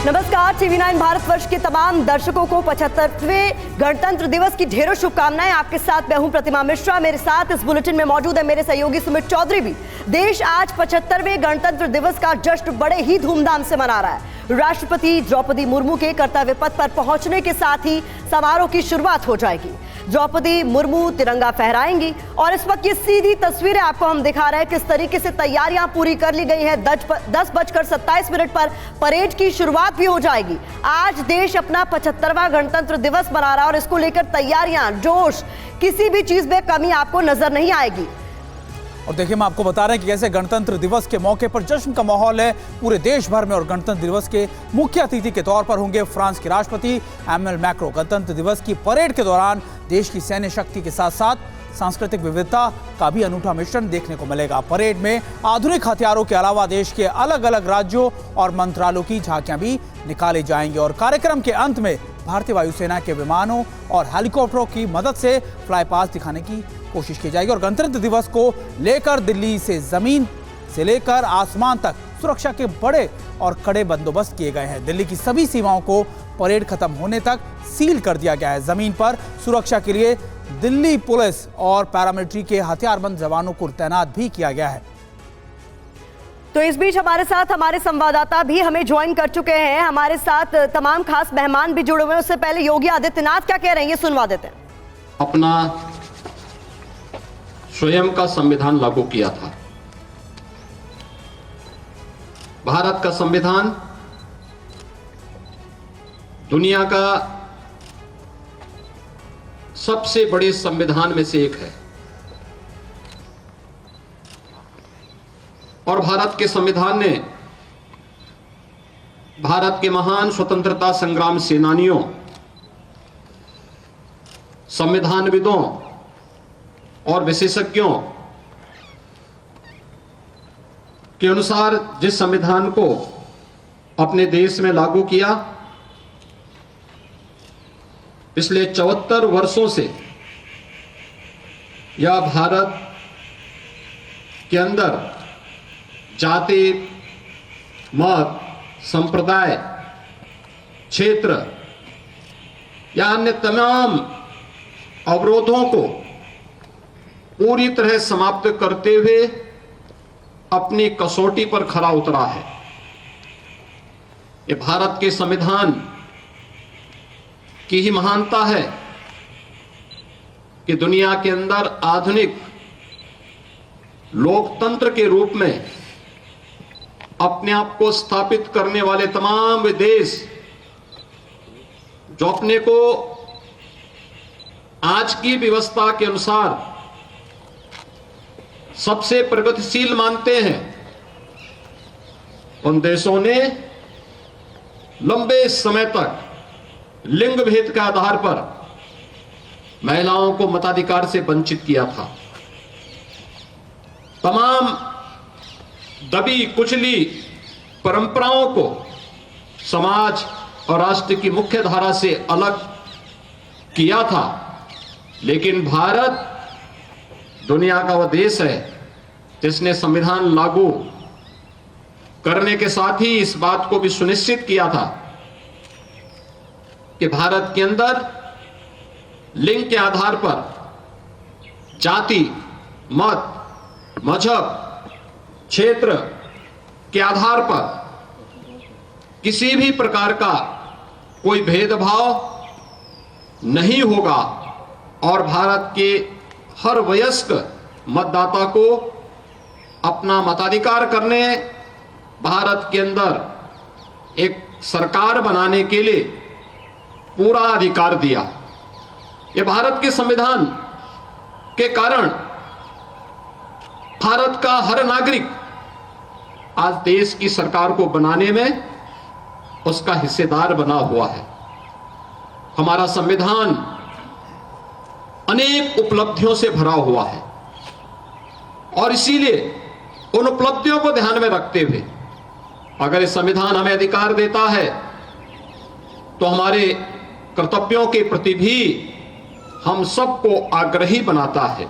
नमस्कार, TV9 भारतवर्ष के तमाम दर्शकों को 75वें गणतंत्र दिवस की ढेरों शुभकामनाएं। आपके साथ मैं हूं प्रतिमा मिश्रा। मेरे साथ इस बुलेटिन में मौजूद है मेरे सहयोगी सुमित चौधरी भी। देश आज 75वें गणतंत्र दिवस का जश्न बड़े ही धूमधाम से मना रहा है। राष्ट्रपति द्रौपदी मुर्मू के कर्तव्य पथ पर पहुंचने के साथ ही समारोह की शुरुआत हो जाएगी। द्रौपदी मुर्मू तिरंगा फहराएंगी और इस वक्त ये सीधी तस्वीरें आपको हम दिखा रहे हैं किस तरीके से तैयारियां पूरी कर ली गई हैं। 10:27 पर परेड की शुरुआत भी हो जाएगी। आज देश अपना 75वां गणतंत्र दिवस मना रहा है और इसको लेकर तैयारियां, जोश, किसी भी चीज में कमी आपको नजर नहीं आएगी। और देखिए, हम आपको बता रहे हैं कि कैसे गणतंत्र दिवस के मौके पर जश्न का माहौल है पूरे देश भर में। और गणतंत्र दिवस के मुख्य अतिथि के तौर पर होंगे फ्रांस के राष्ट्रपति एमैनुएल मैक्रों। गणतंत्र दिवस की परेड के दौरान देश की सैन्य शक्ति के साथ साथ सांस्कृतिक विविधता का भी अनूठा मिश्रण देखने को मिलेगा। परेड में आधुनिक हथियारों के अलावा देश के अलग अलग राज्यों और मंत्रालयों की झांकियां भी निकाली जाएंगी। और कार्यक्रम के अंत में भारतीय वायुसेना के विमानों और हेलीकॉप्टरों की मदद से फ्लाई पास्ट दिखाने की कोशिश की जाएगी। और गणतंत्र दिवस को लेकर दिल्ली से जमीन से लेकर आसमान तक सुरक्षा के बड़े और कड़े बंदोबस्त किए गए हैं। दिल्ली की सभी सीमाओं को परेड खत्म होने तक सील कर दिया गया है। जमीन पर सुरक्षा के लिए दिल्ली पुलिस और पैरामिलिट्री के हथियारबंद जवानों को तैनात भी किया गया है। तो इस बीच हमारे साथ हमारे संवाददाता भी हमें ज्वाइन कर चुके हैं। हमारे साथ तमाम खास मेहमान भी जुड़े हुए हैं। उससे पहले योगी आदित्यनाथ क्या कह रहे हैं, ये सुनवा देते हैं। अपना स्वयं का संविधान लागू किया था। भारत का संविधान दुनिया का सबसे बड़े संविधान में से एक है और भारत के संविधान ने भारत के महान स्वतंत्रता संग्राम सेनानियों, संविधानविदों और विशेषज्ञों के अनुसार जिस संविधान को अपने देश में लागू किया, पिछले 74 वर्षों से यह भारत के अंदर जाति, मत, संप्रदाय, क्षेत्र या अन्य तमाम अवरोधों को पूरी तरह समाप्त करते हुए अपनी कसौटी पर खरा उतरा है। ये भारत के संविधान की ही महानता है कि दुनिया के अंदर आधुनिक लोकतंत्र के रूप में अपने आप को स्थापित करने वाले तमाम वे देश जो अपने को आज की व्यवस्था के अनुसार सबसे प्रगतिशील मानते हैं, उन देशों ने लंबे समय तक लिंग भेद के आधार पर महिलाओं को मताधिकार से वंचित किया था। तमाम दबी कुचली परंपराओं को समाज और राष्ट्र की मुख्य धारा से अलग किया था। लेकिन भारत दुनिया का वह देश है जिसने संविधान लागू करने के साथ ही इस बात को भी सुनिश्चित किया था कि भारत के अंदर लिंग के आधार पर जाति, मत, मजहब, क्षेत्र के आधार पर किसी भी प्रकार का कोई भेदभाव नहीं होगा और भारत के हर वयस्क मतदाता को अपना मताधिकार करने, भारत के अंदर एक सरकार बनाने के लिए पूरा अधिकार दिया। यह भारत के संविधान के कारण भारत का हर नागरिक आज देश की सरकार को बनाने में उसका हिस्सेदार बना हुआ है। हमारा संविधान अनेक उपलब्धियों से भरा हुआ है और इसीलिए उन उपलब्धियों को ध्यान में रखते हुए अगर इस संविधान हमें अधिकार देता है तो हमारे कर्तव्यों के प्रति भी हम सबको आग्रही बनाता है।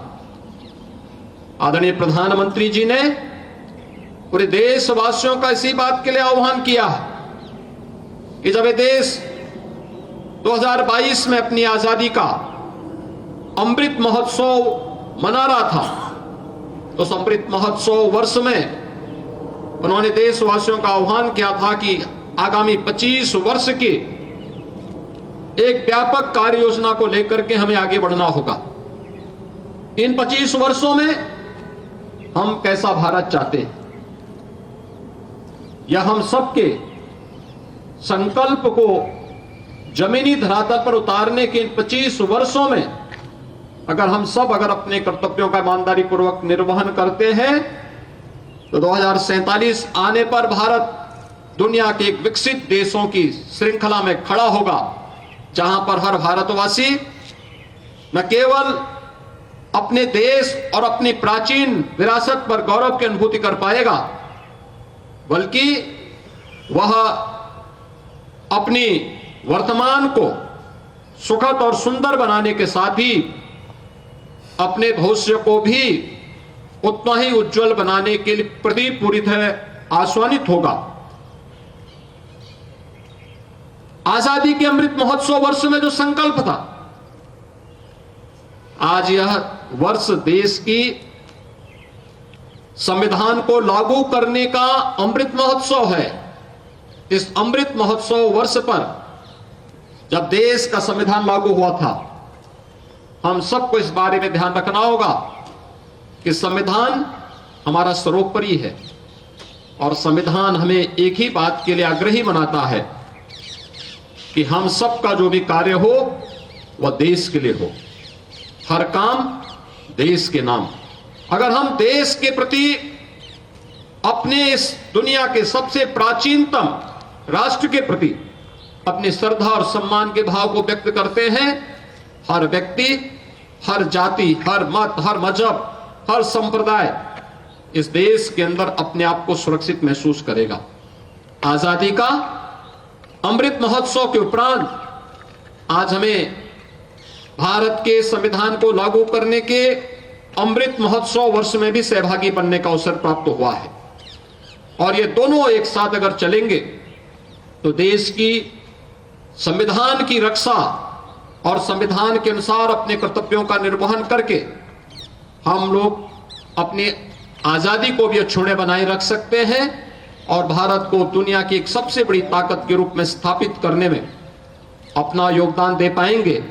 आदरणीय प्रधानमंत्री जी ने पूरे देशवासियों का इसी बात के लिए आह्वान किया है कि जब ये देश 2022 में अपनी आजादी का अमृत महोत्सव मना रहा था, तो उस अमृत महोत्सव वर्ष में उन्होंने देशवासियों का आह्वान किया था कि आगामी 25 वर्ष की एक व्यापक कार्य योजना को लेकर के हमें आगे बढ़ना होगा। इन 25 वर्षों में हम कैसा भारत चाहते हैं, यह हम सबके संकल्प को जमीनी धरातल पर उतारने के इन 25 वर्षों में अगर हम सब अपने कर्तव्यों का ईमानदारी पूर्वक निर्वहन करते हैं तो 2047 आने पर भारत दुनिया के एक विकसित देशों की श्रृंखला में खड़ा होगा, जहां पर हर भारतवासी न केवल अपने देश और अपनी प्राचीन विरासत पर गौरव की अनुभूति कर पाएगा, बल्कि वह अपनी वर्तमान को सुखद और सुंदर बनाने के साथ ही अपने भविष्य को भी उतना ही उज्जवल बनाने के लिए प्रति पूरी तरह आश्वानित होगा। आजादी के अमृत महोत्सव वर्ष में जो संकल्प था, आज यह वर्ष देश की संविधान को लागू करने का अमृत महोत्सव है। इस अमृत महोत्सव वर्ष पर जब देश का संविधान लागू हुआ था, हम सबको इस बारे में ध्यान रखना होगा कि संविधान हमारा सर्वोपरि है और संविधान हमें एक ही बात के लिए आग्रही बनाता है कि हम सबका जो भी कार्य हो वह देश के लिए हो, हर काम देश के नाम। अगर हम देश के प्रति अपने इस दुनिया के सबसे प्राचीनतम राष्ट्र के प्रति अपनी श्रद्धा और सम्मान के भाव को व्यक्त करते हैं, हर व्यक्ति, हर जाति, हर मत, हर मजहब, हर संप्रदाय इस देश के अंदर अपने आप को सुरक्षित महसूस करेगा। आजादी का अमृत महोत्सव के उपरांत आज हमें भारत के संविधान को लागू करने के अमृत महोत्सव वर्ष में भी सहभागी बनने का अवसर प्राप्त हुआ है और ये दोनों एक साथ अगर चलेंगे तो देश की संविधान की रक्षा और संविधान के अनुसार अपने कर्तव्यों का निर्वहन करके हम लोग अपनी आजादी को भी अक्षुण्य बनाए रख सकते हैं और भारत को दुनिया की एक सबसे बड़ी ताकत के रूप में स्थापित करने में अपना योगदान दे पाएंगे।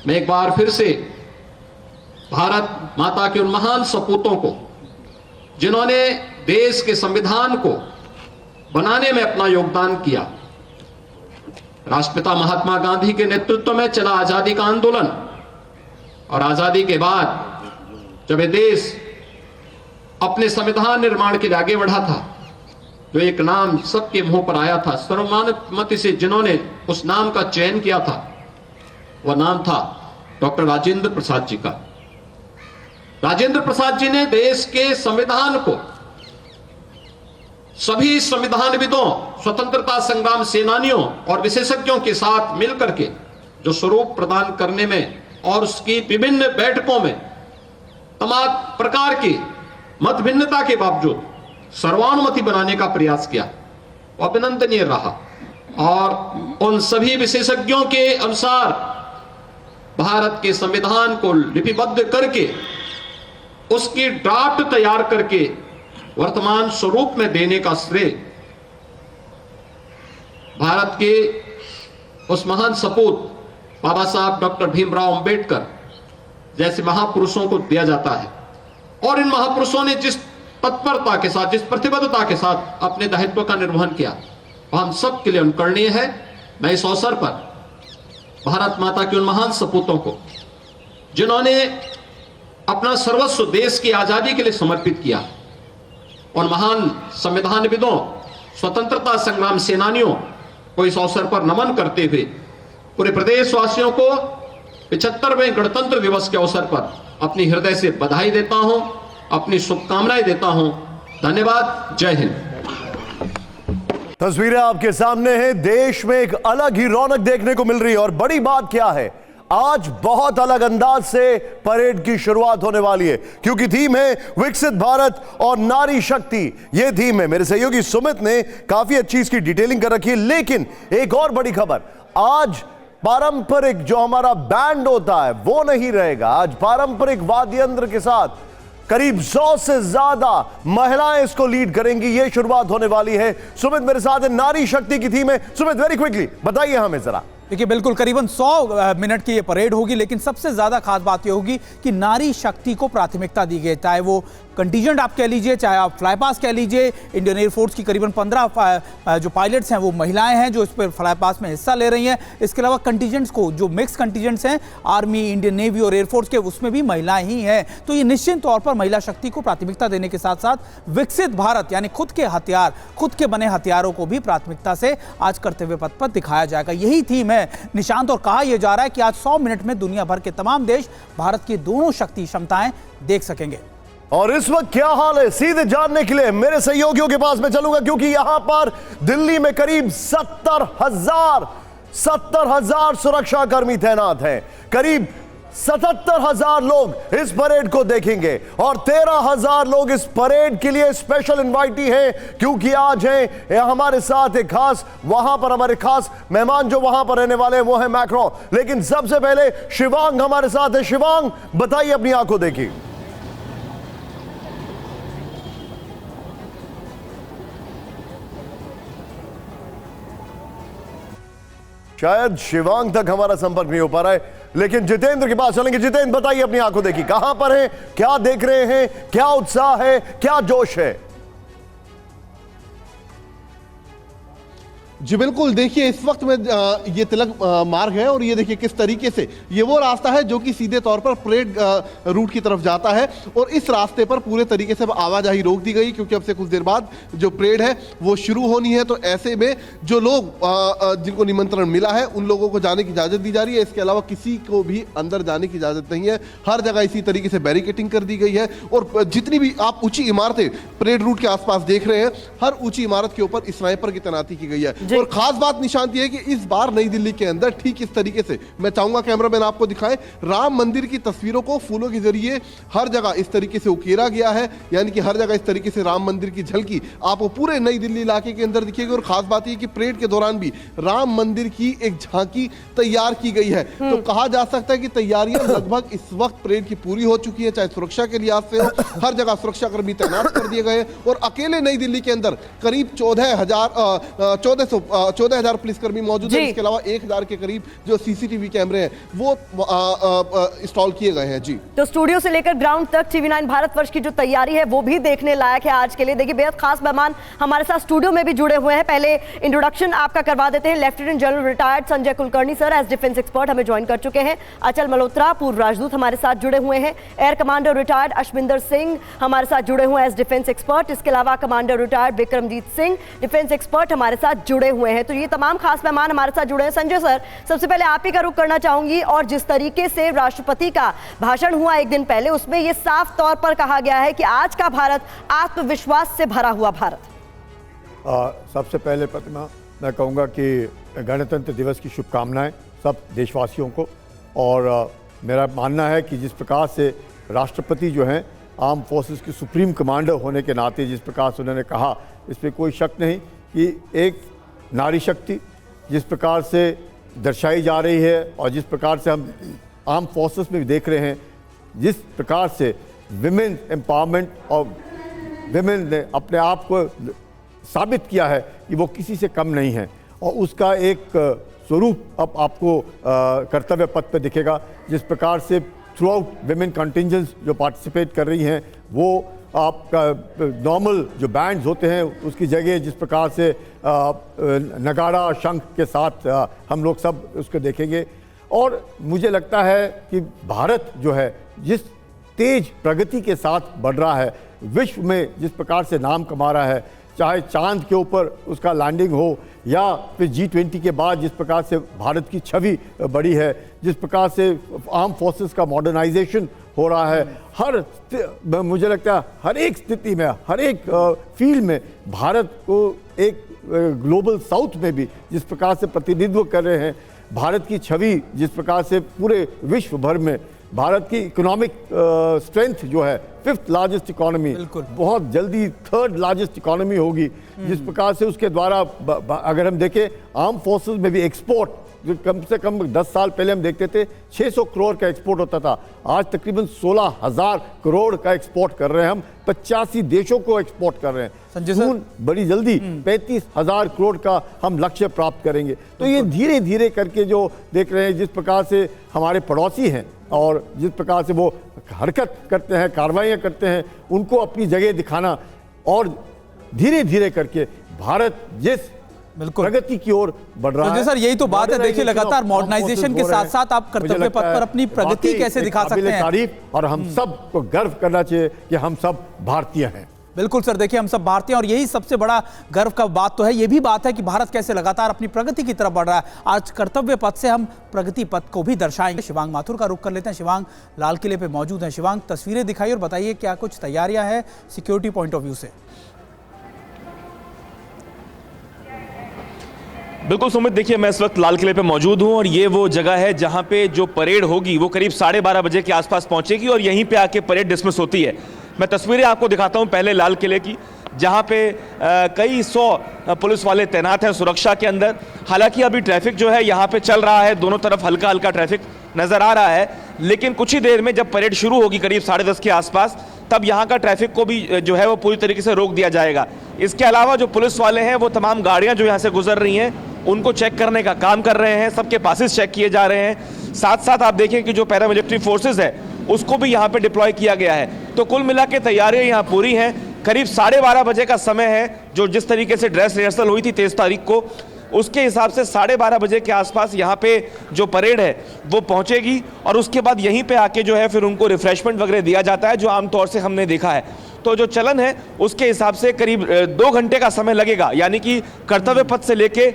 मैं एक बार फिर से भारत माता के उन महान सपूतों को, जिन्होंने देश के संविधान को बनाने में अपना योगदान किया, राष्ट्रपिता महात्मा गांधी के नेतृत्व में चला आजादी का आंदोलन और आजादी के बाद जब ये देश अपने संविधान निर्माण के लिए आगे बढ़ा था तो एक नाम सबके मुंह पर आया था, सर्वमान्यमति से जिन्होंने उस नाम का चयन किया था, वह नाम था डॉक्टर राजेंद्र प्रसाद जी का। राजेंद्र प्रसाद जी ने देश के संविधान को सभी संविधानविदों, स्वतंत्रता संग्राम सेनानियों और विशेषज्ञों के साथ मिलकर के जो स्वरूप प्रदान करने में और उसकी विभिन्न बैठकों में तमाम प्रकार की मत भिन्नता के बावजूद सर्वानुमति बनाने का प्रयास किया, अभिनंदनीय रहा और उन सभी विशेषज्ञों के अनुसार भारत के संविधान को लिपिबद्ध करके उसकी ड्राफ्ट तैयार करके वर्तमान स्वरूप में देने का श्रेय भारत के उस महान सपूत बाबा साहब डॉक्टर भीमराव अंबेडकर जैसे महापुरुषों को दिया जाता है और इन महापुरुषों ने जिस तत्परता के साथ, जिस प्रतिबद्धता के साथ अपने दायित्व का निर्वहन किया, वह हम सब के लिए अनुकरणीय है। मैं इस अवसर पर भारत माता के उन महान सपूतों को, जिन्होंने अपना सर्वस्व देश की आजादी के लिए समर्पित किया, उन महान संविधानविदों, स्वतंत्रता संग्राम सेनानियों को इस अवसर पर नमन करते हुए पूरे प्रदेशवासियों को 75वें गणतंत्र दिवस के अवसर पर अपनी हृदय से बधाई देता हूं, अपनी शुभकामनाएं देता हूं। धन्यवाद। जय हिंद। तस्वीरें आपके सामने हैं। देश में एक अलग ही रौनक देखने को मिल रही है और बड़ी बात क्या है, आज बहुत अलग अंदाज से परेड की शुरुआत होने वाली है, क्योंकि थीम है विकसित भारत और नारी शक्ति। यह थीम है। मेरे सहयोगी सुमित ने काफी अच्छी इसकी डिटेलिंग कर रखी है, लेकिन एक और बड़ी खबर, आज पारंपरिक जो हमारा बैंड होता है वो नहीं रहेगा। आज पारंपरिक वाद्य यंत्र के साथ करीब 100 से ज्यादा महिलाएं इसको लीड करेंगी। ये शुरुआत होने वाली है। सुमित मेरे साथ है, नारी शक्ति की थीम है। सुमित, वेरी क्विकली बताइए हमें जरा। देखिए, बिल्कुल करीबन 100 मिनट की ये परेड होगी, लेकिन सबसे ज्यादा खास बात ये होगी कि नारी शक्ति को प्राथमिकता दी गई। चाहे वो कंटीजेंट आप कह लीजिए, चाहे आप फ्लाई पास कह लीजिए, इंडियन एयरफोर्स की करीबन 15 जो पायलट्स हैं वो महिलाएं हैं जो इस पर फ्लाई पास में हिस्सा ले रही हैं। इसके अलावा कंटीजेंट्स को, जो मिक्स कंटीजेंट्स हैं आर्मी, इंडियन नेवी और एयरफोर्स के, उसमें भी महिलाएं ही हैं। तो ये निश्चित तौर पर महिला शक्ति को प्राथमिकता देने के साथ साथ विकसित भारत यानी खुद के हथियार, खुद के बने हथियारों को भी प्राथमिकता से आज कर्तव्य पथ पर दिखाया जाएगा। यही थीम है निशांत, और कहा यह जा रहा है कि आज 100 मिनट में दुनिया भर के तमाम देश भारत की दोनों शक्ति क्षमताएं देख सकेंगे। और इस वक्त क्या हाल है, सीधे जानने के लिए मेरे सहयोगियों के पास में चलूंगा, क्योंकि यहां पर दिल्ली में करीब 70,000 सुरक्षाकर्मी तैनात हैं। करीब 77,000 लोग इस परेड को देखेंगे और 13,000 लोग इस परेड के लिए स्पेशल इनवाइटी हैं, क्योंकि आज हैं हमारे साथ एक खास, वहां पर हमारे खास मेहमान जो वहां पर रहने वाले हैं वो है मैक्रो। लेकिन सबसे पहले शिवांग हमारे साथ है। शिवांग, बताइए अपनी आंखों देखी। शायद शिवांग तक हमारा संपर्क नहीं हो पा रहा है, लेकिन जितेंद्र के पास चलेंगे। जितेंद्र, बताइए अपनी आंखों देखी, कहां पर हैं, क्या देख रहे हैं, क्या उत्साह है, क्या जोश है? जी बिल्कुल, देखिए इस वक्त में ये तिलक मार्ग है और ये देखिए किस तरीके से ये वो रास्ता है जो कि सीधे तौर पर परेड रूट की तरफ जाता है, और इस रास्ते पर पूरे तरीके से आवाजाही रोक दी गई, क्योंकि अब से कुछ देर बाद जो परेड है वो शुरू होनी है। तो ऐसे में जो लोग जिनको निमंत्रण मिला है उन लोगों को जाने की इजाजत दी जा रही है। इसके अलावा किसी को भी अंदर जाने की इजाजत नहीं है। हर जगह इसी तरीके से बैरिकेटिंग कर दी गई है, और जितनी भी आप ऊंची इमारतें परेड रूट के आसपास देख रहे हैं, हर ऊंची इमारत के ऊपर स्नाइपर की तैनाती की गई है। और खास बात निशांत ये है कि इस बार नई दिल्ली के अंदर ठीक इस तरीके से, मैं चाहूंगा कैमरामैन आपको दिखाएं, राम मंदिर की तस्वीरों को फूलों के जरिए हर जगह इस तरीके से उकेरा गया है। यानी कि हर जगह इस तरीके से राम मंदिर की झलकी आपको पूरे नई दिल्ली इलाके के अंदर दिखेगी। और खास बात यह कि परेड के दौरान भी राम मंदिर की एक झांकी तैयार की गई है। तो कहा जा सकता है कि तैयारियां लगभग इस वक्त परेड की पूरी हो चुकी है, चाहे सुरक्षा के लिहाज से हो, हर जगह सुरक्षाकर्मी तैनात कर दिए गए। और अकेले नई दिल्ली के अंदर करीब 14,000 पुलिसकर्मी मौजूद है। इसके अलावा 1,000 के करीब जो सीसीटीवी कैमरे हैं वो इंस्टॉल किए गए हैं। जी, तो स्टूडियो से लेकर ग्राउंड तक TV9 भारतवर्ष की जो तैयारी है वो भी देखने लायक है आज के लिए। देखिए, बेहद खास मेहमान हमारे साथ स्टूडियो में भी जुड़े हुए हैं। पहले इंट्रोडक्शन आपका करवा देते हैं। Lieutenant general retired Sanjay Kulkarni sir as defence expert हमें ज्वाइन कर चुके हैं। अचल मल्होत्रा पूर्व राजदूत हमारे साथ जुड़े हुए हैं। Air commander retired Ashwinder Singh हमारे साथ जुड़े हुए हैं एज डिफेंस एक्सपर्ट। इसके अलावा commander retired Vikramjit Singh defence expert हमारे साथ जुड़े हुए हैं। तो ये तमाम खास मेहमान हमारे साथ जुड़े हैं। संजय सर, सबसे पहले आप ही का रुख करना चाहूंगी, और जिस तरीके से राष्ट्रपति का भाषण हुआ एक दिन पहले, उसमें यह साफ तौर पर कहा गया है कि आज का भारत आत्मविश्वास से भरा हुआ भारत। सबसे पहले प्रतिमा मैं कहूँगा कि गणतंत्र दिवस की शुभकामनाएं सब देशवासियों को। और मेरा मानना है कि जिस प्रकार से राष्ट्रपति जो हैं आर्म फोर्सेस की सुप्रीम कमांडर होने के नाते जिस प्रकार से उन्होंने कहा, इसमें कोई शक नहीं कि एक नारी शक्ति जिस प्रकार से दर्शाई जा रही है, और जिस प्रकार से हम आर्म फोर्सेस में भी देख रहे हैं, जिस प्रकार से विमेन एम्पावरमेंट और विमेन ने अपने आप को साबित किया है कि वो किसी से कम नहीं है, और उसका एक स्वरूप अब आपको कर्तव्य पथ पे दिखेगा। जिस प्रकार से थ्रू आउट विमेन कंटिंजेंट्स जो पार्टिसिपेट कर रही हैं, वो आपका नॉर्मल जो बैंड्स होते हैं उसकी जगह जिस प्रकार से नगाड़ा शंख के साथ हम लोग सब उसको देखेंगे। और मुझे लगता है कि भारत जो है जिस तेज प्रगति के साथ बढ़ रहा है, विश्व में जिस प्रकार से नाम कमा रहा है, चाहे चांद के ऊपर उसका लैंडिंग हो या फिर G20 के बाद जिस प्रकार से भारत की छवि बढ़ी है, जिस प्रकार से आर्म फोर्सेस का मॉडर्नाइजेशन हो रहा है, मुझे लगता है हर एक स्थिति में, हर एक फील्ड में भारत को एक ग्लोबल साउथ में भी जिस प्रकार से प्रतिनिधित्व कर रहे हैं, भारत की छवि जिस प्रकार से पूरे विश्व भर में भारत की इकोनॉमिक स्ट्रेंथ जो है 5th लार्जेस्ट इकोनॉमी, बहुत जल्दी 3rd लार्जेस्ट इकोनॉमी होगी, जिस प्रकार से उसके द्वारा अगर हम देखें आर्म फोर्सेस में भी एक्सपोर्ट जो कम से कम 10 साल पहले हम देखते थे 600 करोड़ का एक्सपोर्ट होता था, आज तकरीबन 16,000 करोड़ का एक्सपोर्ट कर रहे हैं हम, 85 देशों को एक्सपोर्ट कर रहे हैं। संजय सर, बड़ी जल्दी 35,000 करोड़ का हम लक्ष्य प्राप्त करेंगे। तो ये धीरे धीरे करके जो देख रहे हैं, जिस प्रकार से हमारे पड़ोसी हैं और जिस प्रकार से वो हरकत करते हैं, कार्रवाइयाँ करते हैं, उनको अपनी जगह दिखाना और धीरे धीरे करके भारत जिस प्रगति की ओर बढ़ रहा है। सर, यही तो बात है। देखिए, लगातार मॉडर्नाइजेशन के साथ साथ आप कर्तव्य पथ पर अपनी प्रगति कैसे दिखा सकते हैं। तारीफ और हम सब को गर्व करना चाहिए कि हम सब भारतीय हैं। बिल्कुल सर, देखिए हम सब भारतीय हैं और यही सबसे बड़ा गर्व का बात तो है। ये भी बात है कि भारत कैसे लगातार अपनी प्रगति की तरफ बढ़ रहा है। आज कर्तव्य पथ से हम प्रगति पथ को भी दर्शाएंगे। शिवांग माथुर का रुख कर लेते हैं। शिवांग लाल किले पे मौजूद हैं। शिवांग, तस्वीरें दिखाइए और बताइए क्या कुछ तैयारियां हैं सिक्योरिटी पॉइंट ऑफ व्यू से। बिल्कुल सुमित, देखिए मैं इस वक्त लाल किले पे मौजूद हूं और ये वो जगह है जहां पे जो परेड होगी वो करीब 12:30 बजे के आसपास पहुंचेगी और यहीं पे आके परेड डिसमिस होती है। मैं तस्वीरें आपको दिखाता हूं पहले लाल किले की, जहां पे कई 100 पुलिस वाले तैनात हैं सुरक्षा के अंदर। हालांकि अभी ट्रैफिक जो है यहाँ पे चल रहा है, दोनों तरफ हल्का हल्का ट्रैफिक नजर आ रहा है, लेकिन कुछ ही देर में जब परेड शुरू होगी करीब 10:30 के आसपास, तब यहाँ का ट्रैफिक को भी जो है वो पूरी तरीके से रोक दिया जाएगा। इसके अलावा जो पुलिस वाले हैं वो तमाम गाड़ियाँ जो यहाँ से गुजर रही हैं उनको चेक करने का काम कर रहे हैं, सबके पासेस चेक किए जा रहे हैं। साथ साथ आप देखें कि जो पैरामिलिट्री फोर्सेस है उसको भी यहाँ पे डिप्लॉय किया गया है। तो कुल मिला के तैयारियाँ यहाँ पूरी हैं। करीब 12:30 बजे का समय है, जो जिस तरीके से ड्रेस रिहर्सल हुई थी 23 तारीख को, उसके हिसाब से 12:30 बजे के आसपास यहाँ पे जो परेड है वो पहुँचेगी और उसके बाद यहीं पे आके जो है फिर उनको रिफ्रेशमेंट वगैरह दिया जाता है, जो आमतौर से हमने देखा है। तो जो चलन है उसके हिसाब से करीब 2 घंटे का समय लगेगा, यानी कि कर्तव्य पथ से लेके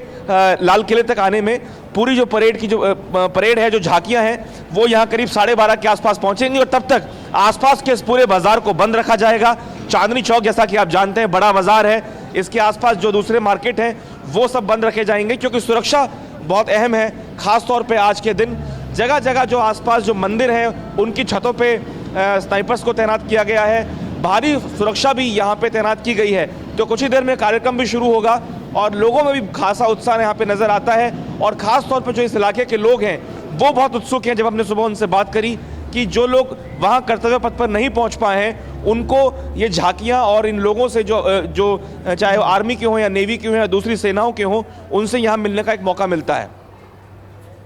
लाल किले तक आने में पूरी जो परेड की जो परेड है, जो झांकियां हैं, वो यहाँ करीब 12:30 के आसपास पहुंचेंगी और तब तक आसपास के इस पूरे बाजार को बंद रखा जाएगा। चांदनी चौक, जैसा कि आप जानते हैं, बड़ा बाजार है, इसके आसपास जो दूसरे मार्केट हैं वो सब बंद रखे जाएंगे, क्योंकि सुरक्षा बहुत अहम है। खास तौर पे आज के दिन जगह जगह जो आसपास जो मंदिर हैं उनकी छतों पे स्नाइपर्स को तैनात किया गया है, भारी सुरक्षा भी यहाँ पे तैनात की गई है। तो कुछ ही देर में कार्यक्रम भी शुरू होगा और लोगों में भी खासा उत्साह यहाँ पे नजर आता है। और खास तौर पे जो इस इलाके के लोग हैं वो बहुत उत्सुक हैं। जब हमने सुबह उनसे बात करी कि जो लोग वहाँ कर्तव्य पथ पर नहीं पहुँच पाए हैं उनको ये झांकियाँ और इन लोगों से जो चाहे आर्मी के हों या नेवी के हों या दूसरी सेनाओं के हों, उनसे यहाँ मिलने का एक मौका मिलता है।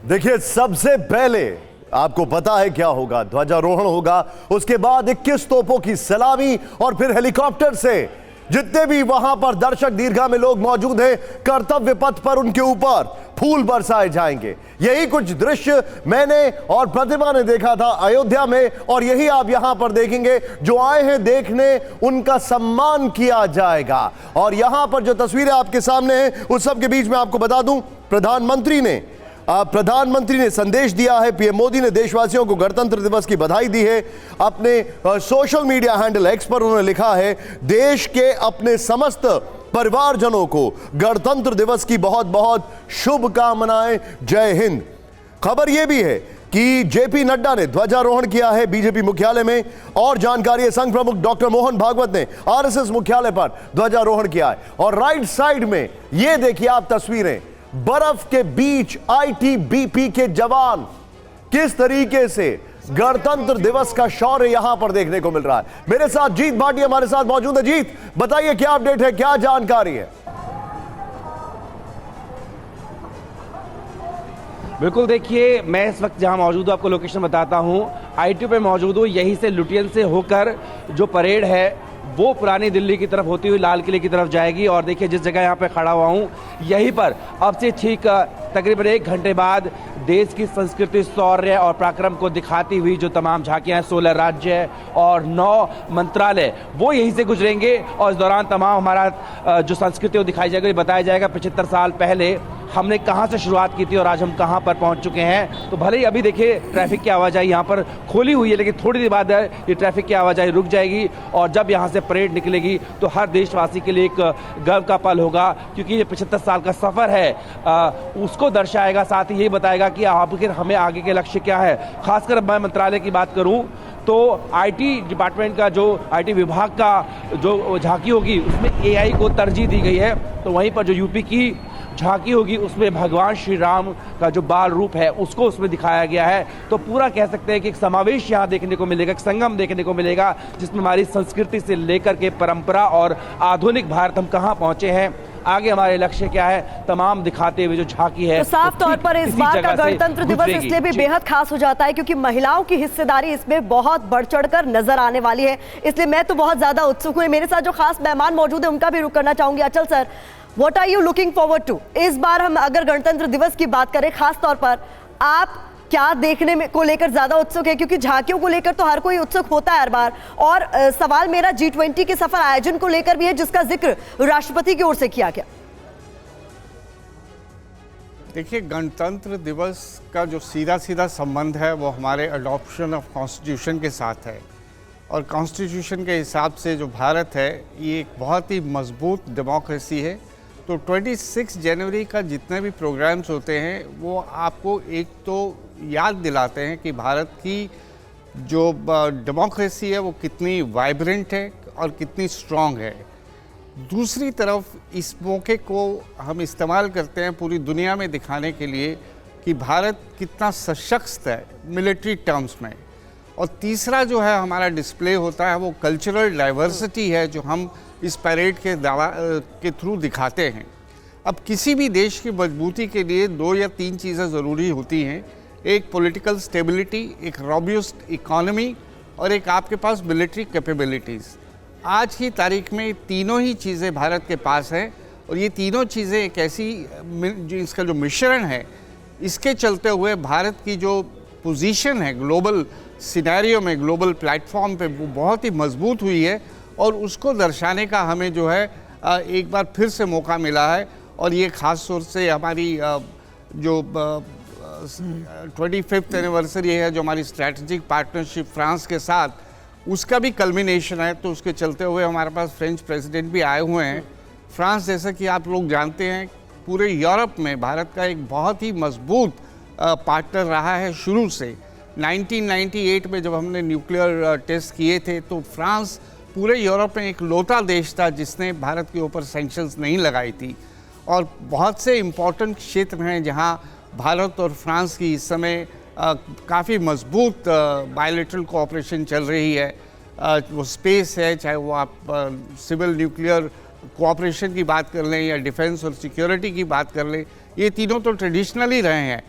देखिए, सबसे पहले आपको पता है क्या होगा, ध्वजारोहण होगा, उसके बाद 21 तोपों की सलामी और फिर हेलीकॉप्टर से जितने भी वहां पर दर्शक दीर्घा में लोग मौजूद हैं कर्तव्य पथ पर उनके ऊपर फूल बरसाए जाएंगे। यही कुछ दृश्य मैंने और प्रतिभा ने देखा था अयोध्या में और यही आप यहां पर देखेंगे। जो आए हैं देखने उनका सम्मान किया जाएगा। और यहां पर जो तस्वीरें आपके सामने हैं उस सब के बीच में आपको बता दूं, प्रधानमंत्री ने संदेश दिया है। पीएम मोदी ने देशवासियों को गणतंत्र दिवस की बधाई दी है। अपने सोशल मीडिया हैंडल एक्स पर उन्होंने लिखा है, देश के अपने समस्त परिवारजनों को गणतंत्र दिवस की बहुत बहुत शुभकामनाएं। जय हिंद। खबर यह भी है कि जेपी नड्डा ने ध्वजारोहण किया है बीजेपी मुख्यालय में और जानकारी है संघ प्रमुख डॉक्टर मोहन भागवत ने आरएसएस मुख्यालय पर ध्वजारोहण किया है। और राइट साइड में यह देखिए आप तस्वीरें, बर्फ के बीच आईटीबीपी के जवान किस तरीके से गणतंत्र दिवस का शौर्य यहां पर देखने को मिल रहा है। मेरे साथ जीत भाटी हमारे साथ मौजूद है। जीत, बताइए क्या अपडेट है, क्या जानकारी है? बिल्कुल, देखिए मैं इस वक्त जहां मौजूद हूं आपको लोकेशन बताता हूं। आईटी पे मौजूद हूं। यहीं से लुटियन से होकर जो परेड है वो पुरानी दिल्ली की तरफ होती हुई लाल किले की तरफ जाएगी। और देखिए जिस जगह यहाँ पे खड़ा हुआ हूँ यहीं पर अब से ठीक तकरीबन 1 घंटे बाद देश की संस्कृति, शौर्य और पराक्रम को दिखाती हुई जो तमाम झांकियाँ हैं, 16 राज्य और 9 मंत्रालय, वो यहीं से गुजरेंगे। और इस दौरान तमाम हमारा जो संस्कृति वो दिखाई जाएगी। बताया जाएगा 75 साल पहले हमने कहाँ से शुरुआत की थी और आज हम कहाँ पर पहुँच चुके हैं। तो भले ही अभी देखिए ट्रैफिक की आवाजाही यहाँ पर खोली हुई है, लेकिन थोड़ी देर बाद ये ट्रैफिक की आवाजाही रुक जाएगी और जब यहाँ से परेड निकलेगी तो हर देशवासी के लिए एक गर्व का पल होगा, क्योंकि ये 75 साल का सफ़र है उसको दर्शाएगा, साथ ही ये बताएगा कि आखिर हमें आगे के लक्ष्य क्या है। खासकर मैं मंत्रालय की बात करूं तो आईटी डिपार्टमेंट का, जो आईटी विभाग का जो झांकी होगी उसमें एआई को तरजीह दी गई है, तो वहीं पर जो यूपी की झांकी होगी उसमें भगवान श्री राम का जो बाल रूप है उसको उसमें दिखाया गया है। तो पूरा कह सकते हैं कि एक समावेश यहाँ देखने को मिलेगा, एक संगम देखने को मिलेगा, जिसमें हमारी संस्कृति से लेकर के परंपरा और आधुनिक भारत हम कहाँ पहुँचे हैं, आगे हमारे लक्ष्य क्या है, तमाम दिखाते हुए जो झांकी है। तो साफ तौर पर इस बार का गणतंत्र दिवस इसलिए भी बेहद खास हो जाता है क्योंकि महिलाओं की हिस्सेदारी इसमें बहुत बढ़ चढ़कर नजर आने वाली है, इसलिए मैं तो बहुत ज्यादा उत्सुक हूँ। मेरे साथ जो खास मेहमान मौजूद है उनका भी रुख करना चाहूंगी। Achal sir, what are you looking forward to? इस बार हम अगर गणतंत्र दिवस की बात करें, खास तौर पर आप क्या देखने में को लेकर ज्यादा उत्सुक है? क्योंकि झांकियों को लेकर तो हर कोई उत्सुक होता है हर बार, और सवाल मेरा G20 के सफल आयोजन को लेकर भी है, जिसका जिक्र राष्ट्रपति की ओर से किया गया। देखिए, गणतंत्र दिवस का जो सीधा सीधा संबंध है वो हमारे अडॉप्शन ऑफ कॉन्स्टिट्यूशन के साथ है, और कॉन्स्टिट्यूशन के हिसाब से जो भारत है ये एक बहुत ही मजबूत डेमोक्रेसी है। तो 26 जनवरी का जितने भी प्रोग्राम्स होते हैं वो आपको एक तो याद दिलाते हैं कि भारत की जो डेमोक्रेसी है वो कितनी वाइब्रेंट है और कितनी स्ट्रॉन्ग है। दूसरी तरफ इस मौके को हम इस्तेमाल करते हैं पूरी दुनिया में दिखाने के लिए कि भारत कितना सशक्त है मिलिट्री टर्म्स में। और तीसरा जो है हमारा डिस्प्ले होता है वो कल्चरल डाइवर्सिटी है जो हम इस परेड के थ्रू दिखाते हैं। अब किसी भी देश की मजबूती के लिए 2 या 3 चीज़ें ज़रूरी होती हैं, एक पॉलिटिकल स्टेबिलिटी, एक रॉब्यूस्ट इकोनॉमी और एक आपके पास मिलिट्री कैपेबिलिटीज़। आज की तारीख में तीनों ही चीज़ें भारत के पास हैं, और ये तीनों चीज़ें एक ऐसी जो इसका जो मिश्रण है, इसके चलते हुए भारत की जो पोजीशन है ग्लोबल सिनेरियो में, ग्लोबल प्लेटफॉर्म पे, वो बहुत ही मजबूत हुई है, और उसको दर्शाने का हमें जो है एक बार फिर से मौका मिला है। और ये ख़ास तौर से हमारी जो 25th एनिवर्सरी है, जो हमारी स्ट्रैटेजिक पार्टनरशिप फ्रांस के साथ, उसका भी कल्मिनेशन है। तो उसके चलते हुए हमारे पास फ्रेंच प्रेसिडेंट भी आए हुए हैं। फ्रांस, जैसा कि आप लोग जानते हैं, पूरे यूरोप में भारत का एक बहुत ही मजबूत पार्टनर रहा है शुरू से। 1998 में जब हमने न्यूक्लियर टेस्ट किए थे तो फ्रांस पूरे यूरोप में एक लौता देश था जिसने भारत के ऊपर सैंक्शंस नहीं लगाई थी। और बहुत से इम्पोर्टेंट क्षेत्र हैं जहां भारत और फ्रांस की इस समय काफ़ी मजबूत बायलैटरल कोऑपरेशन चल रही है। वो स्पेस है, चाहे वो आप सिविल न्यूक्लियर कोऑपरेशन की बात कर लें या डिफेंस और सिक्योरिटी की बात कर लें, ये तीनों तो ट्रेडिशनली रहे हैं।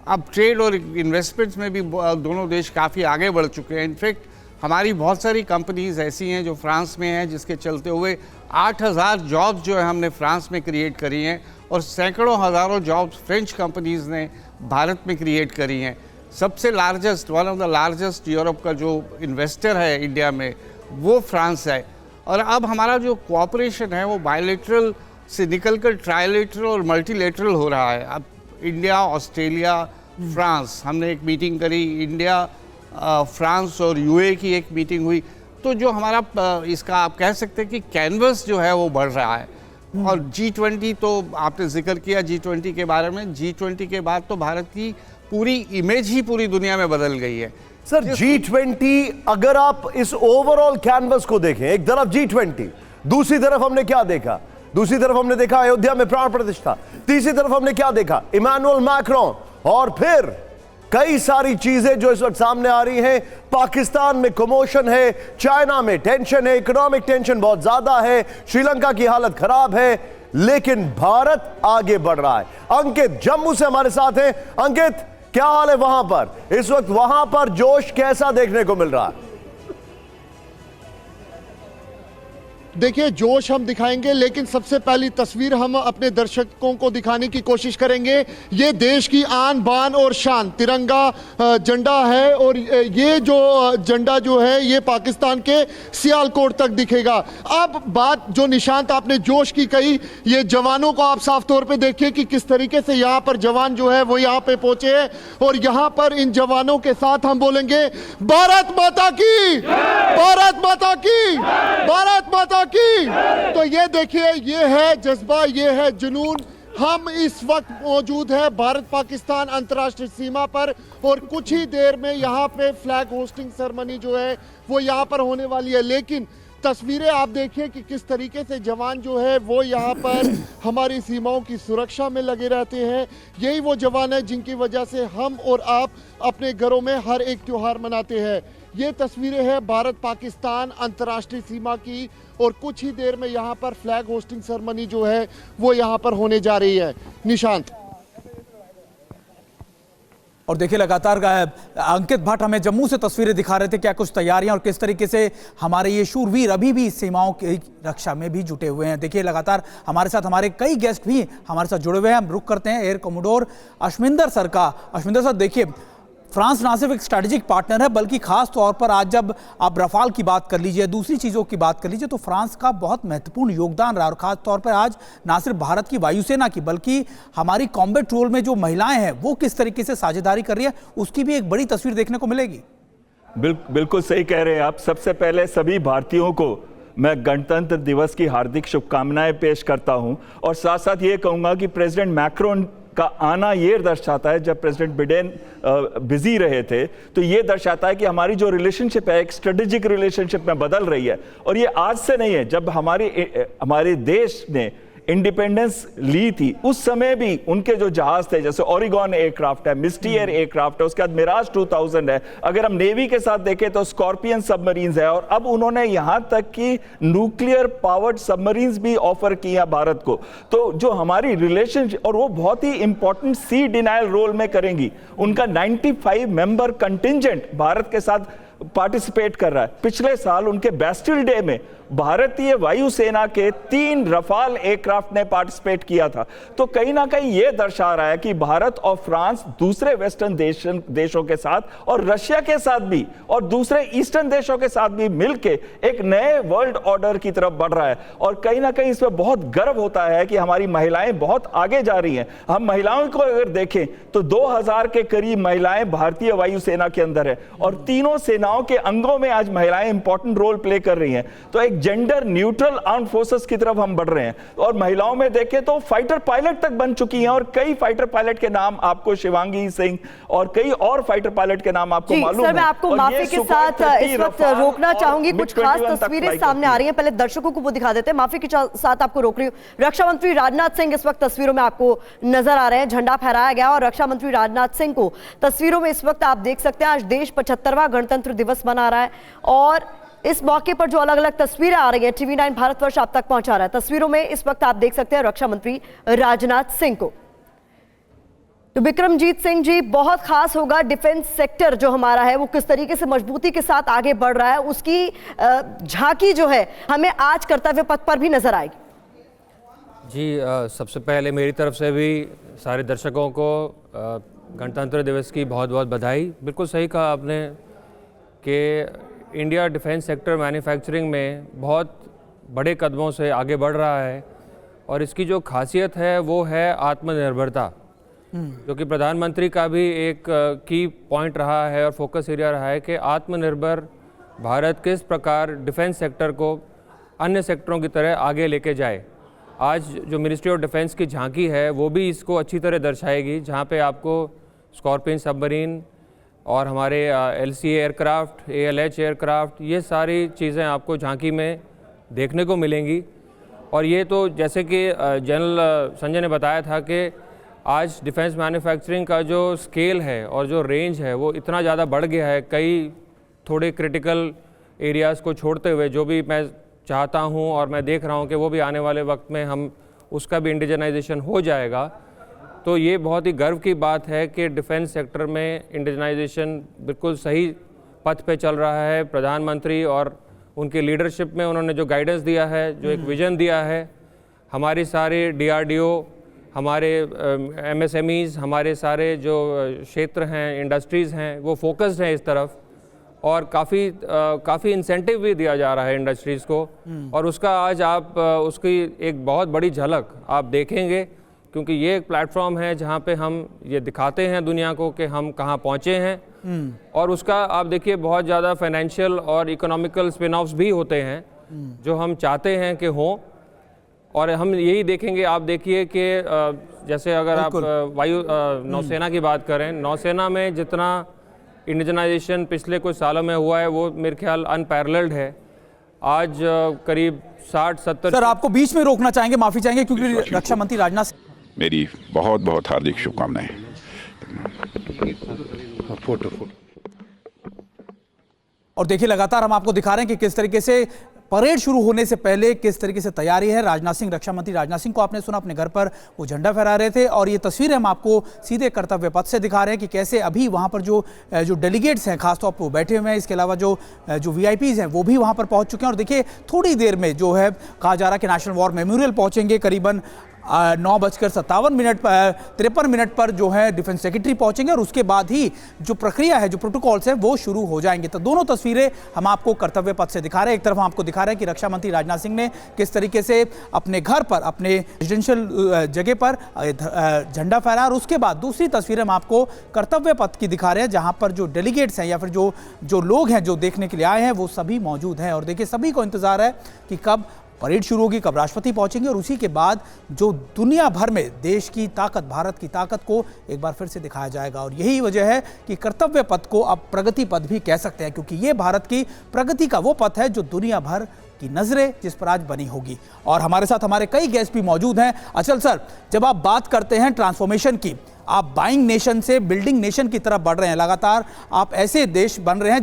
अब ट्रेड और इन्वेस्टमेंट्स में भी दोनों देश काफ़ी आगे बढ़ चुके हैं। इनफैक्ट हमारी बहुत सारी कंपनीज ऐसी हैं जो फ्रांस में हैं, जिसके चलते हुए 8000 जॉब्स जो है हमने फ्रांस में क्रिएट करी हैं, और सैकड़ों हज़ारों जॉब्स फ्रेंच कंपनीज ने भारत में क्रिएट करी हैं। सबसे largest, one of the largest Europe का जो इन्वेस्टर है इंडिया में, वो फ्रांस है। और अब हमारा जो कोऑपरेशन है वो बायलैटरल से निकलकर ट्रायलैटरल और मल्टीलैटरल हो रहा है। अब इंडिया, ऑस्ट्रेलिया, फ्रांस, हमने एक मीटिंग करी, इंडिया, फ्रांस और यूए की एक मीटिंग हुई। तो जो हमारा इसका आप कह सकते हैं कि कैनवस जो है वो बढ़ रहा है। और G20 तो आपने जिक्र किया G20 के बारे में। G20 के बाद तो भारत की पूरी इमेज ही पूरी दुनिया में बदल गई है। सर, G20 अगर आप इस ओवरऑल कैनवस को देखें, एक तरफ G20, दूसरी तरफ हमने क्या देखा? दूसरी तरफ हमने देखा अयोध्या में प्राण प्रतिष्ठा, तीसरी तरफ हमने क्या देखा? इमैनुअल मैक्रोन, और फिर कई सारी चीजें जो इस वक्त सामने आ रही हैं। पाकिस्तान में कमोशन है, चाइना में टेंशन है, इकोनॉमिक टेंशन बहुत ज्यादा है, श्रीलंका की हालत खराब है, लेकिन भारत आगे बढ़ रहा है। अंकित जम्मू से हमारे साथ हैं। अंकित, क्या हाल है वहां पर इस वक्त? वहां पर जोश कैसा देखने को मिल रहा है? देखिए जोश हम दिखाएंगे, लेकिन सबसे पहली तस्वीर हम अपने दर्शकों को दिखाने की कोशिश करेंगे। ये देश की आन बान और शान तिरंगा झंडा है, और ये जो झंडा जो है ये पाकिस्तान के सियालकोट तक दिखेगा। अब बात जो निशांत आपने जोश की कही, ये जवानों को आप साफ तौर पे देखिए कि किस तरीके से यहाँ पर जवान जो है वो यहाँ पे पहुंचे हैं, और यहाँ पर इन जवानों के साथ हम बोलेंगे भारत माता की, भारत माता की, भारत माता की। तो ये देखिए, ये है जज्बा, ये है जुनून। हम इस वक्त मौजूद है भारत पाकिस्तान अंतर्राष्ट्रीय सीमा पर, और कुछ ही देर में यहाँ पे फ्लैग होस्टिंग सेरेमनी जो है वो यहाँ पर होने वाली है। लेकिन तस्वीरें आप देखिए कि किस तरीके से जवान जो है वो यहाँ पर हमारी सीमाओं की सुरक्षा में लगे रहते हैं। यही वो जवान है जिनकी वजह से हम और आप अपने घरों में हर एक त्योहार मनाते हैं। ये तस्वीरें हैं भारत पाकिस्तान अंतर्राष्ट्रीय सीमा की, और कुछ ही देर में यहाँ पर फ्लैग होस्टिंग सेरेमनी जो है वो यहाँ पर होने जा रही है। निशांत। और देखिए लगातार अंकित भट्ट हमें जम्मू से तस्वीरें दिखा रहे थे, क्या कुछ तैयारियां और किस तरीके से हमारे ये शूरवीर अभी भी सीमाओं की रक्षा में भी जुटे हुए हैं। देखिए लगातार हमारे साथ हमारे कई गेस्ट भी हमारे साथ जुड़े हुए हैं। हम रुक करते हैं एयर कमोडोर अश्विंदर सर का। अश्विंदर सर, देखिए फ्रांस ना सिर्फ एक स्ट्रैटेजिक पार्टनर है, बल्कि खास तौर पर आज जब आप रफाल की बात कर लीजिए, दूसरी चीज़ों की बात कर लीजिए, तो फ्रांस का बहुत महत्वपूर्ण योगदान रहा। और खास तौर पर आज ना सिर्फ भारत की वायुसेना की, बल्कि हमारी कॉम्बैट रोल में जो महिलाएं हैं वो किस तरीके से साझेदारी कर रही है, उसकी भी एक बड़ी तस्वीर देखने को मिलेगी। बिल्कुल सही कह रहे हैं आप। सबसे पहले सभी भारतीयों को मैं गणतंत्र दिवस की हार्दिक शुभकामनाएं पेश करता हूं, और साथ साथ ये कहूंगा कि प्रेसिडेंट मैक्रोन का आना ये दर्शाता है, जब प्रेसिडेंट बिडेन बिजी रहे थे, तो ये दर्शाता है कि हमारी जो रिलेशनशिप है एक स्ट्रेटेजिक रिलेशनशिप में बदल रही है। और ये आज से नहीं है, जब हमारे देश ने इंडिपेंडेंस ली थी उस समय भी उनके जो जहाज थे, जैसे ओरिगॉन एयरक्राफ्ट है, मिस्टीयर एयरक्राफ्ट है, उसके बाद मिराज 2000 है, अगर हम नेवी के साथ देखें तो स्कॉर्पियन सबमरीन्स है, और अब उन्होंने यहां तक कि न्यूक्लियर पावर्ड सबमरीन्स भी ऑफर किया भारत को। तो जो हमारी रिलेशनशिप, और वो बहुत ही इंपॉर्टेंट सी डिनायल रोल में करेंगी। उनका 95 मेंबर कंटिंजेंट भारत के साथ पार्टिसिपेट कर रहा है। पिछले साल उनके बैस्टिल डे में भारतीय वायुसेना के 3 रफाल एयरक्राफ्ट ने पार्टिसिपेट किया था। तो कहीं ना कहीं यह दर्शा रहा है कि भारत और फ्रांस दूसरे वेस्टर्न देशों के साथ और रशिया के साथ भी और दूसरे ईस्टर्न देशों के साथ भी मिलकर एक नए वर्ल्ड ऑर्डर की तरफ बढ़ रहा है। और कहीं ना कहीं इसमें बहुत गर्व होता है कि हमारी महिलाएं बहुत आगे जा रही हैं। हम महिलाओं को अगर देखें तो 2000 के करीब महिलाएं भारतीय वायुसेना के अंदर है, और तीनों सेनाओं के अंगों में आज महिलाएं इंपॉर्टेंट रोल प्ले कर रही हैं। तो एक जेंडर न्यूट्रल आर्म फोर्सेस की तरफ हम बढ़ रहे हैं। और महिलाओं में देखें तो फाइटर पायलट तक बन चुकी हैं, और कई फाइटर पायलट के नाम आपको शिवांगी सिंह और कई और फाइटर पायलट के नाम आपको मालूम है। सर, मैं आपको माफी के साथ इस वक्त रोकना चाहूंगी, कुछ खास तस्वीरें सामने आ रही हैं, पहले दर्शकों को वो दिखा देते हैं। माफी के साथ आपको रोक रही हूं। रक्षा मंत्री राजनाथ सिंह इस वक्त तस्वीरों में आपको नजर आ रहे हैं, झंडा फहराया गया, और रक्षा मंत्री राजनाथ सिंह को तस्वीरों में इस वक्त आप देख सकते हैं। आज देश 75वां गणतंत्र दिवस मना रहा है, और इस मौके पर जो अलग अलग तस्वीरें आ रही हैं, TV9 भारतवर्ष आप तक पहुंचा रहा है। तस्वीरों में इस वक्त आप देख सकते हैं रक्षा मंत्री राजनाथ सिंह को। तो विक्रमजीत सिंह जी, बहुत खास होगा डिफेंस सेक्टर जो हमारा है वो किस तरीके से मजबूती के साथ आगे बढ़ रहा है, उसकी झांकी जो है हमें आज कर्तव्य पथ पर भी नजर आएगी। जी, सबसे पहले मेरी तरफ से भी सारे दर्शकों को गणतंत्र दिवस की बहुत बहुत बधाई। बिल्कुल सही कहा आपने कि इंडिया डिफेंस सेक्टर मैन्युफैक्चरिंग में बहुत बड़े कदमों से आगे बढ़ रहा है, और इसकी जो खासियत है वो है आत्मनिर्भरता, जो कि प्रधानमंत्री का भी एक की पॉइंट रहा है और फोकस एरिया रहा है कि आत्मनिर्भर भारत किस प्रकार डिफेंस सेक्टर को अन्य सेक्टरों की तरह आगे लेके जाए। आज जो मिनिस्ट्री ऑफ डिफेंस की झांकी है वो भी इसको अच्छी तरह दर्शाएगी, जहाँ पे आपको स्कॉर्पियन सबमरीन और हमारे LCA एयरक्राफ्ट, ALH एयरक्राफ्ट, ये सारी चीज़ें आपको झांकी में देखने को मिलेंगी। और ये तो जैसे कि जनरल संजय ने बताया था कि आज डिफेंस मैन्युफैक्चरिंग का जो स्केल है और जो रेंज है वो इतना ज़्यादा बढ़ गया है, कई थोड़े क्रिटिकल एरियाज़ को छोड़ते हुए, जो भी मैं चाहता हूँ और मैं देख रहा हूँ कि वो भी आने वाले वक्त में हम उसका भी इंडिजनाइजेशन हो जाएगा। तो ये बहुत ही गर्व की बात है कि डिफेंस सेक्टर में इंडिजनाइजेशन बिल्कुल सही पथ पे चल रहा है। प्रधानमंत्री और उनके लीडरशिप में उन्होंने जो गाइडेंस दिया है, जो एक विजन दिया है, हमारी सारी DRDO, हमारे MSMEs, हमारे सारे जो क्षेत्र हैं, इंडस्ट्रीज़ हैं, वो फोकस्ड हैं इस तरफ, और काफ़ी इंसेंटिव भी दिया जा रहा है इंडस्ट्रीज़ को, और उसका आज आप उसकी एक बहुत बड़ी झलक आप देखेंगे, क्योंकि ये एक प्लेटफॉर्म है जहाँ पे हम ये दिखाते हैं दुनिया को कि हम कहाँ पहुँचे हैं, और उसका आप देखिए बहुत ज़्यादा फाइनेंशियल और इकोनॉमिकल स्पिन ऑफ्स भी होते हैं जो हम चाहते हैं कि हों, और हम यही देखेंगे। आप देखिए कि जैसे अगर आप वायु नौसेना की बात करें, नौसेना में जितना इंडिजनाइजेशन पिछले कुछ सालों में हुआ है वो मेरे ख्याल अनपैरेलल्ड है। आज करीब 60-70। सर आपको बीच में रोकना चाहेंगे, माफी चाहेंगे, क्योंकि रक्षा मंत्री राजनाथ, मेरी बहुत बहुत हार्दिक शुभकामनाएं। और देखिए लगातार हम आपको दिखा रहे हैं कि किस तरीके से परेड शुरू होने से पहले किस तरीके से तैयारी है। राजनाथ सिंह, रक्षा मंत्री राजनाथ सिंह को आपने सुना अपने घर पर वो झंडा फहरा रहे थे, और ये तस्वीरें हम आपको सीधे कर्तव्य पथ से दिखा रहे हैं कि कैसे अभी वहां पर जो डेलीगेट्स हैं खासतौर पर वो बैठे हुए हैं। इसके अलावा जो VIPs हैं वो भी वहां पर पहुंच चुके हैं, और देखिए थोड़ी देर में जो है कहा जा रहा है कि नेशनल वॉर मेमोरियल पहुंचेंगे। करीबन 9:53 पर जो है डिफेंस सेक्रेटरी पहुंचेंगे, और उसके बाद ही जो प्रक्रिया है, जो प्रोटोकॉल्स है वो शुरू हो जाएंगे। तो दोनों तस्वीरें हम आपको कर्तव्य पथ से दिखा रहे हैं। एक तरफ हम आपको दिखा रहे हैं कि रक्षा मंत्री राजनाथ सिंह ने किस तरीके से अपने घर पर, अपने रेजिडेंशियल जगह पर झंडा फहराया, और उसके बाद दूसरी तस्वीरें हम आपको कर्तव्य पथ की दिखा रहे हैं, जहां पर जो डेलीगेट्स हैं या फिर जो लोग हैं जो देखने के लिए आए हैं वो सभी मौजूद हैं। और देखिए सभी को इंतजार है कि कब परेड शुरू होगी, कब राष्ट्रपति पहुंचेंगे, और उसी के बाद जो दुनिया भर में देश की ताकत, भारत की ताकत को एक बार फिर से दिखाया जाएगा। और यही वजह है कि कर्तव्य पथ को अब प्रगति पथ भी कह सकते हैं, क्योंकि ये भारत की प्रगति का वो पथ है जो दुनिया भर की नजरें जिस पर आज बनी होगी। और हमारे साथ हमारे कई गेस्ट भी मौजूद हैं। अचल सर, जब आप बात करते हैं ट्रांसफॉर्मेशन की, आप बाइंग नेशन से बिल्डिंग नेशन की तरफ बढ़ रहे हैं। लगातार आप ऐसे देश बन रहे हैं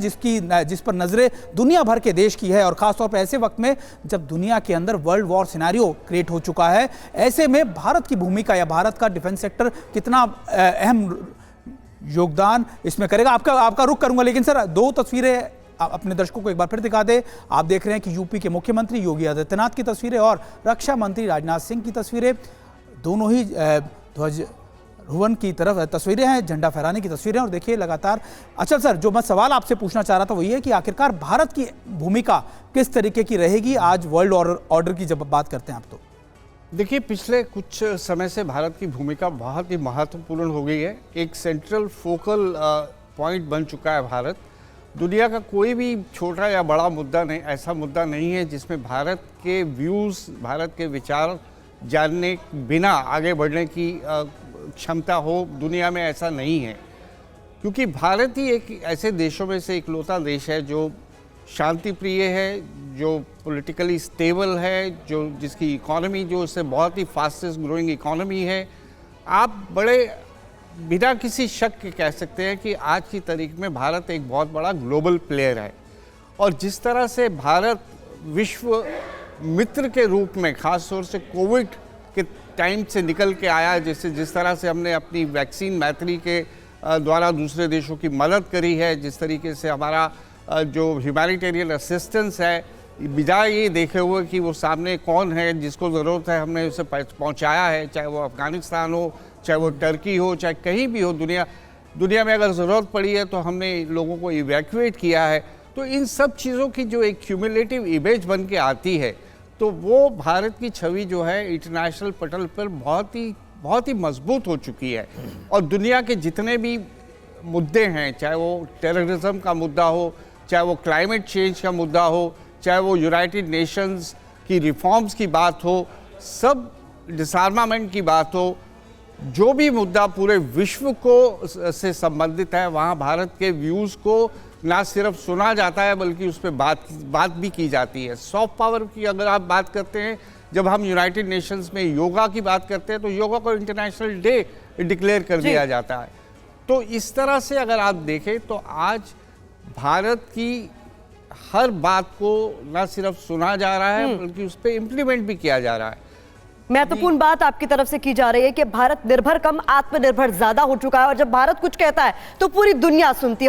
जिस पर नजरें दुनिया भर के देश की है, और खासतौर पर ऐसे वक्त में जब दुनिया के अंदर वर्ल्ड वॉर सिनेरियो क्रिएट हो चुका है। ऐसे में भारत की भूमिका या भारत का डिफेंस सेक्टर कितना अहम योगदान इसमें करेगा, आपका रुख करूंगा। लेकिन सर दो तस्वीरें अपने दर्शकों को एक बार फिर दिखा दे। आप देख रहे हैं कि यूपी के मुख्यमंत्री योगी आदित्यनाथ की तस्वीरें और रक्षा मंत्री राजनाथ सिंह की तस्वीरें, दोनों ही ध्वजारोहण की तरफ तस्वीरें हैं, झंडा फहराने की तस्वीरें। और देखिए लगातार, अच्छा सर जो मैं सवाल आपसे पूछना चाह रहा था वो ये है कि आखिरकार भारत की भूमिका किस तरीके की रहेगी आज वर्ल्ड ऑर्डर की जब बात करते हैं आप? तो देखिए पिछले कुछ समय से भारत की भूमिका बहुत ही महत्वपूर्ण हो गई है। एक सेंट्रल फोकल पॉइंट बन चुका है भारत। दुनिया का कोई भी छोटा या बड़ा मुद्दा नहीं, ऐसा मुद्दा नहीं है जिसमें भारत के व्यूज़, भारत के विचार जानने बिना आगे बढ़ने की क्षमता हो। दुनिया में ऐसा नहीं है, क्योंकि भारत ही एक ऐसे देशों में से इकलौता देश है जो शांति प्रिय है, जो पॉलिटिकली स्टेबल है, जो जिसकी इकोनॉमी जो इससे बहुत ही फास्टेस्ट ग्रोइंग इकोनॉमी है। आप बड़े बिना किसी शक के कह सकते हैं कि आज की तारीख में भारत एक बहुत बड़ा ग्लोबल प्लेयर है। और जिस तरह से भारत विश्व मित्र के रूप में खास तौर से कोविड के टाइम से निकल के आया, जिस तरह से हमने अपनी वैक्सीन मैत्री के द्वारा दूसरे देशों की मदद करी है, जिस तरीके से हमारा जो ह्यूमैनिटेरियन असिस्टेंस है, बजाय ये देखे हुए कि वो सामने कौन है जिसको ज़रूरत है, हमने उसे पहुंचाया है। चाहे वो अफ़गानिस्तान हो, चाहे वो टर्की हो, चाहे कहीं भी हो दुनिया में अगर ज़रूरत पड़ी है तो हमने लोगों को इवैक्यूएट किया है। तो इन सब चीज़ों की जो एक क्यूमुलेटिव इमेज बन के आती है, तो वो भारत की छवि जो है इंटरनेशनल पटल पर बहुत ही मजबूत हो चुकी है। और दुनिया के जितने भी मुद्दे हैं, चाहे वो टेररिज्म का मुद्दा हो, चाहे वो क्लाइमेट चेंज का मुद्दा हो, चाहे वो यूनाइटेड नेशंस की रिफॉर्म्स की बात हो, सब डिसआर्मामेंट की बात हो, जो भी मुद्दा पूरे विश्व को से संबंधित है, वहाँ भारत के व्यूज़ को ना सिर्फ सुना जाता है बल्कि उस पर बात भी की जाती है। सॉफ्ट पावर की अगर आप बात करते हैं, जब हम यूनाइटेड नेशंस में योगा की बात करते हैं तो योगा को इंटरनेशनल डे डिक्लेयर कर दिया जाता है। तो इस तरह से अगर आप देखें तो आज भारत की हर बात को ना सिर्फ सुना जा रहा है बल्कि उस पर इम्प्लीमेंट भी किया जा रहा है। महत्वपूर्ण बात आपकी तरफ से की जा रही है कि भारत निर्भर कम आत्मनिर्भर ज्यादा हो चुका है, और जब भारत कुछ कहता है तो पूरी दुनिया सुनती है।